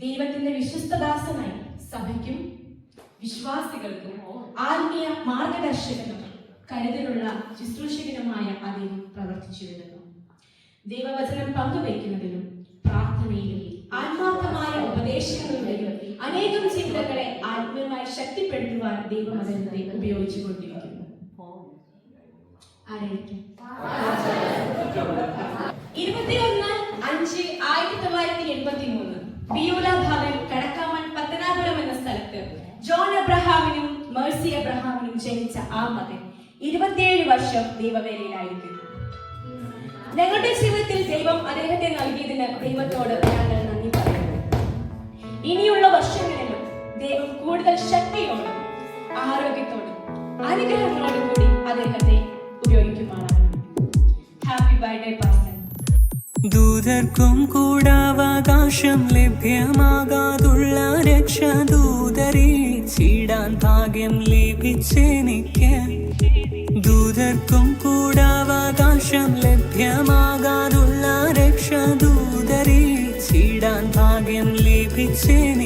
ദൈവത്തിന്റെ വിശ്വസ്തദാസനായി സഭയ്ക്കും വിശ്വാസികൾക്കും ആത്മീയ മാർഗദർശകനും കരുതലുള്ള ശുശ്രൂഷകനുമായ അദ്ദേഹം പ്രവർത്തിച്ചു വരുന്നു. ദൈവവചനം പങ്കുവയ്ക്കുന്നതിലും പ്രാർത്ഥനയിലും ആത്മാർത്ഥമായ ഉപദേശങ്ങളിലൂടെയും അനേകം ചിന്തകളെ ആത്മീയമായി ശക്തിപ്പെടുത്തുവാൻ ദൈവം അദ്ദേഹത്തെ ഉപയോഗിച്ചു കൊണ്ടിരിക്കുന്നു. ആരായിരിക്കും? 21/5/1983 ബിയൂല ഭവൻ, കടക്കാമൺ, പത്തനാപുരം എന്ന സ്ഥലത്ത് ജോൺ അബ്രഹാമിനും മേഴ്സി അബ്രഹാമിനും ജനിച്ച ആ മകൻ 27 വർഷം ദൈവവേലയിലായിരിക്കുന്നു. ഞങ്ങളുടെ ജീവിതത്തിൽ ദൈവം അദ്ദേഹത്തെ നൽകിയതിന് ദൈവത്തോട് ഞങ്ങൾ നന്ദി പറയുന്നു. ഇനിയുള്ള വർഷങ്ങളിലും ദൈവം കൂടുതൽ ശക്തിയോടും ആരോഗ്യത്തോടും അനുഗ്രഹങ്ങളോടും കൂടി അദ്ദേഹത്തെ ഉപയോഗിക്കുമാറാണ്. Happy birthday pastor. ദൂതർക്കും കൂടാവകാശം ലഭ്യമാകാതുള്ള രക്ഷദൂതരീച്ചിടാൻ ഭാഗ്യം ലഭിച്ചെനിക്ക്. ദൂതർക്കും കൂടാവകാശം ലഭ്യമാകാതുള്ള രക്ഷദൂതരീച്ചിടാൻ ഭാഗ്യം ലഭിച്ചെനിക്ക്.